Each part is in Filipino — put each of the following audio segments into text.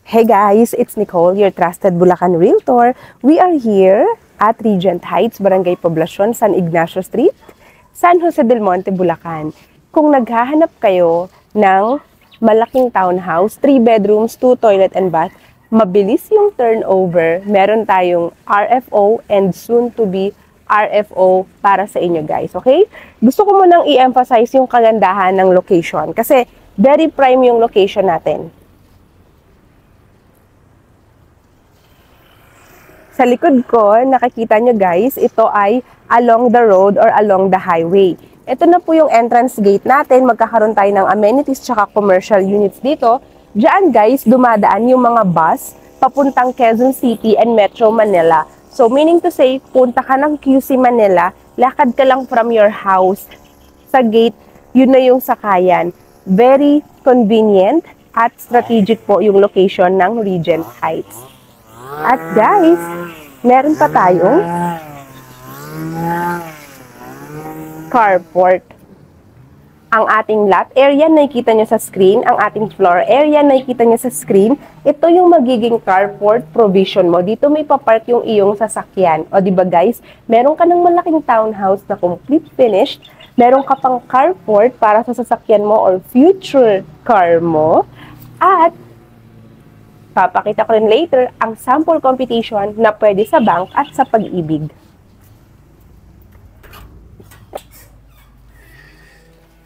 Hey guys, it's Nicole, your trusted Bulacan Realtor. We are here at Regent Heights, Barangay Poblacion, San Ignacio Street, San Jose del Monte, Bulacan. Kung naghahanap kayo ng malaking townhouse, 3 bedrooms, 2 toilet and bath, mabilis yung turnover, meron tayong RFO and soon to be RFO para sa inyo guys, okay? Gusto ko munang i-emphasize yung kagandahan ng location kasi very prime yung location natin. Sa likod ko, nakikita nyo guys, ito ay along the road or along the highway. Ito na po yung entrance gate natin. Magkakaroon tayo ng amenities tsaka commercial units dito. Diyan guys, dumadaan yung mga bus papuntang Quezon City and Metro Manila. So meaning to say, punta ka ng QC Manila, lakad ka lang from your house sa gate, yun na yung sakayan. Very convenient at strategic po yung location ng Regent Heights. At guys, meron pa tayong carport. Ang ating lot area, nakikita nyo sa screen. Ang ating floor area, nakikita nyo sa screen. Ito yung magiging carport provision mo. Dito may papark yung iyong sasakyan. O diba guys, meron ka ng malaking townhouse na complete finished. Meron ka pang carport para sa sasakyan mo or future car mo. At papakita ko rin later ang sample computation na pwede sa bank at sa Pag-ibig.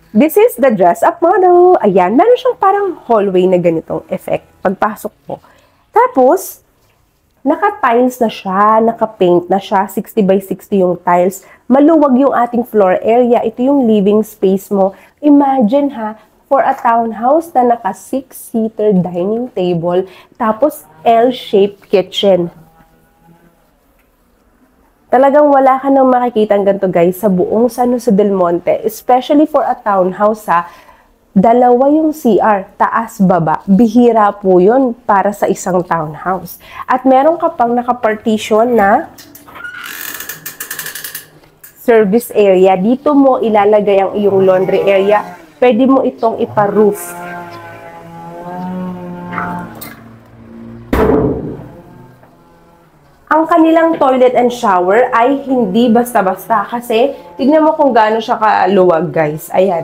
This is the dress-up model. Ayan, meron siyang parang hallway na ganitong effect pagpasok po. Tapos, naka-tiles na siya, naka-paint na siya, 60 by 60 yung tiles. Maluwag yung ating floor area. Ito yung living space mo. Imagine ha, for a townhouse na naka 6-seater dining table, tapos L-shaped kitchen. Talagang wala ka nang makikita ng ganito guys sa buong San Jose del Monte, especially for a townhouse ha. Dalawa yung CR, taas baba. Bihira po yun para sa isang townhouse. At meron ka pang naka-partition na service area. Dito mo ilalagay ang iyong laundry area. Pwede mo itong ipa-roof. Ang kanilang toilet and shower ay hindi basta-basta kasi tignan mo kung gaano siya kaluwag guys. Ayan.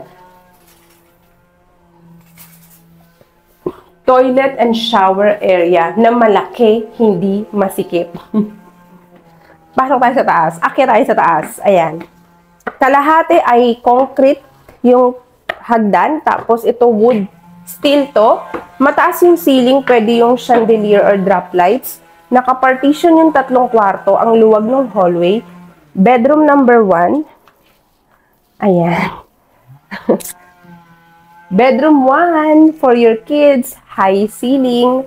Toilet and shower area na malaki, hindi masikip. Pasok tayo sa taas. Akyat tayo sa taas. Ayan. Kalahati ay concrete yung hagdan, tapos ito wood steel to. Mataas yung ceiling, pwede yung chandelier or drop lights. Naka-partition yung 3 kwarto, ang luwag ng hallway. Bedroom number 1. Ayan. Bedroom 1 for your kids, high ceiling.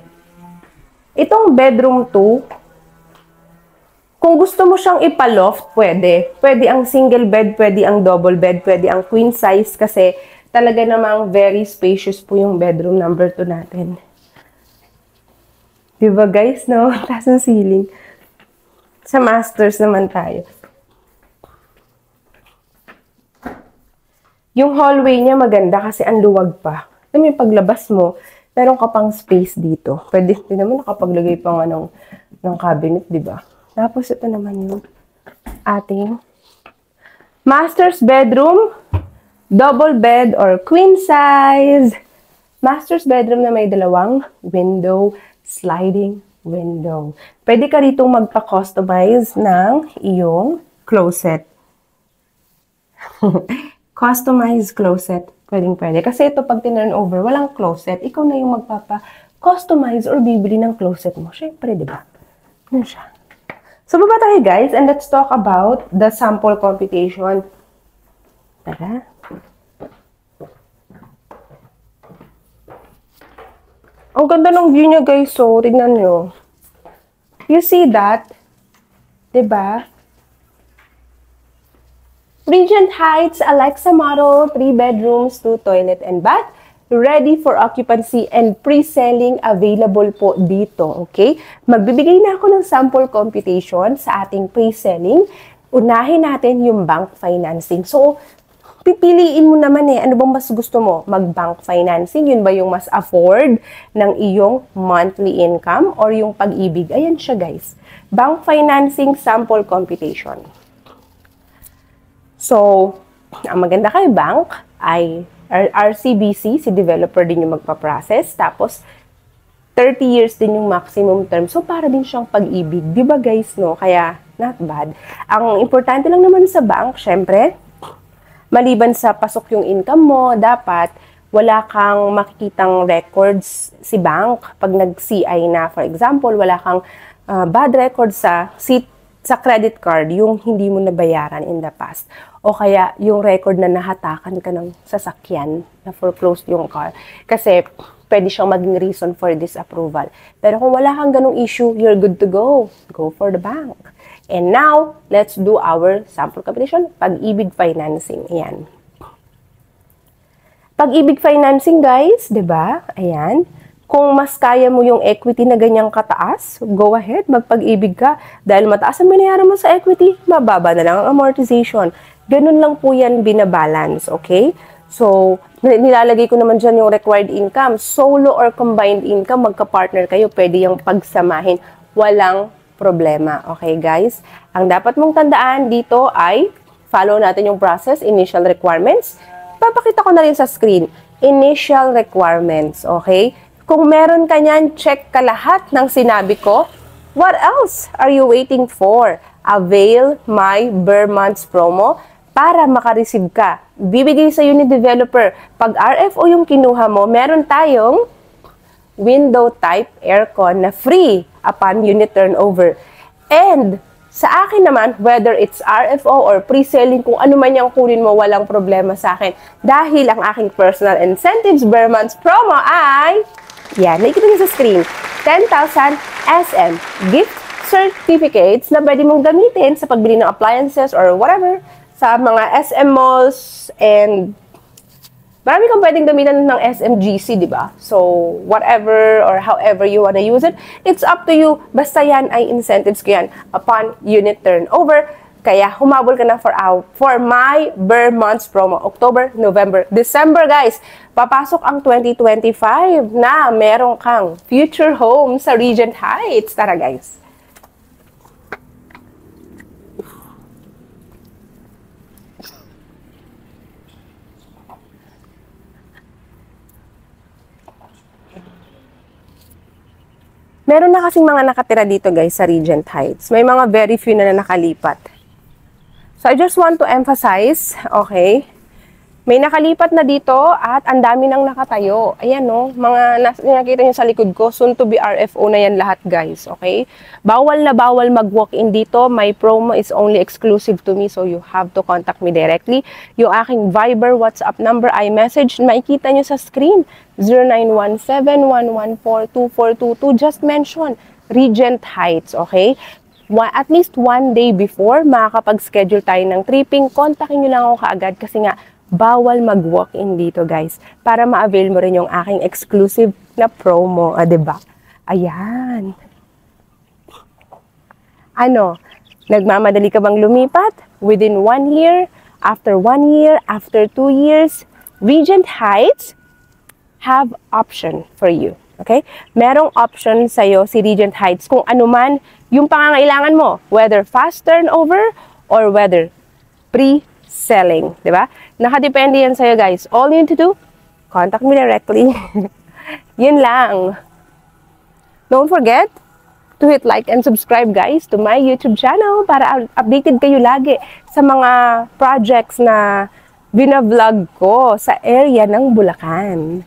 Itong bedroom 2, kung gusto mo siyang ipaloft, pwede. Pwede ang single bed, pwede ang double bed, pwede ang queen size kasi talaga namang very spacious po yung bedroom number 2 natin. Diba guys, no? Taas ng ceiling. Sa masters naman tayo. Yung hallway niya maganda kasi ang luwag pa. May paglabas mo, meron ka pang space dito. Pwede din naman nakapaglagay pang ng cabinet, diba? Tapos ito naman yung ating master's bedroom. Double bed or queen size. Master's bedroom na may 2 window, sliding window. Pwede ka ritong magpa-customize ng iyong closet. Customize closet. Pwede. Kasi ito pag tinurn over, walang closet. Ikaw na yung magpapa-customize or bibili ng closet mo. Siyempre, di ba? Ano siya? So, baba tayo guys and let's talk about the sample computation. Tara. Ang ganda ng view niya guys, so tignan nyo. You see that? Diba? Regent Heights, Alexa model, 3 bedrooms, 2 toilet and bath. Ready for occupancy and pre-selling available po dito. Okay? Magbibigay na ako ng sample computation sa ating pre-selling. Unahin natin yung bank financing. So, pipiliin mo naman ano bang mas gusto mo? Mag-bank financing, yun ba yung mas afford ng iyong monthly income or yung pag-ibig? Ayan siya guys. Bank financing sample computation. So, ang maganda kay bank ay RCBC, si developer din yung magpa-process. Tapos, 30 years din yung maximum term. So, para din siyang pag-ibig. Di ba guys, no? Kaya, not bad. Ang importante lang naman sa bank, syempre, maliban sa pasok yung income mo, dapat wala kang makikitang records si bank. Pag nag-CI na, for example, wala kang bad record sa credit card, yung hindi mo nabayaran in the past. O kaya yung record na nahatakan ka ng sasakyan, na foreclosed yung car. Kasi pwede siyang maging reason for disapproval. Pero kung wala kang ganong issue, you're good to go. Go for the bank. And now, let's do our sample computation, pag-ibig financing. Ayan. Pag-ibig financing, guys, 'di ba? Ayan. Kung mas kaya mo yung equity na ganyang kataas, go ahead, magpag-ibig ka. Dahil mataas ang binayaran mo sa equity, mababa na lang ang amortization. Ganun lang po yan binabalance, okay? So, nilalagay ko naman dyan yung required income. Solo or combined income, magka-partner kayo, pwede yung pagsamahin. Walang problema, okay guys? Ang dapat mong tandaan dito ay follow natin yung process, initial requirements. Papakita ko na rin sa screen. Initial requirements, okay? Kung meron ka niyan, check ka lahat ng sinabi ko. What else are you waiting for? Avail my Bare Months promo para makareceive ka. Bibigay sa ni developer. Pag RFO yung kinuha mo, meron tayong window type aircon na free upon unit turnover. And sa akin naman, whether it's RFO or pre-selling, kung ano man yung kunin mo, walang problema sa akin. Dahil ang aking personal incentives Bare Months promo ay... Yan, nakikita niyo sa screen, 10,000 SM gift certificates na pwede mong gamitin sa pagbili ng appliances or whatever sa mga SM malls, and marami kang pwedeng gamitan ng SMGC, di ba? So, whatever or however you wanna use it, it's up to you. Basta yan ay incentives ko yan upon unit turnover. Kaya humabol ka na for my Bare Months promo. October, November, December, guys. Papasok ang 2025 na meron kang future home sa Regent Heights. Tara, guys. Meron na kasing mga nakatira dito, guys, sa Regent Heights. May mga very few na nakalipat. So, I just want to emphasize, okay, may nakalipat na dito at ang dami nang nakatayo. Ayan, no, mga nakita nyo sa likod ko, soon to be RFO na yan lahat, guys, okay? Bawal na bawal mag-walk-in dito. My promo is only exclusive to me, so you have to contact me directly. Yung aking Viber, WhatsApp number, iMessage, makikita nyo sa screen, 0917-114-2422. Just mention Regent Heights, okay? At least one day before, makakapag-schedule tayo ng tripping, kontakin nyo lang ako kaagad kasi nga, bawal mag-walk-in dito, guys, para ma-avail mo rin yung aking exclusive na promo, diba? Ayan. Ano, nagmamadali ka bang lumipat? Within 1 year, after 1 year, after 2 years, Regent Heights have option for you. Okay? Merong option sa'yo si Regent Heights kung ano man yung pangangailangan mo, whether fast turnover or whether pre-selling, di ba? Nakadepende yan sa'yo, guys. All you need to do, contact me directly. Yun lang. Don't forget to hit like and subscribe, guys, to my YouTube channel para updated kayo lagi sa mga projects na bina-vlog ko sa area ng Bulacan.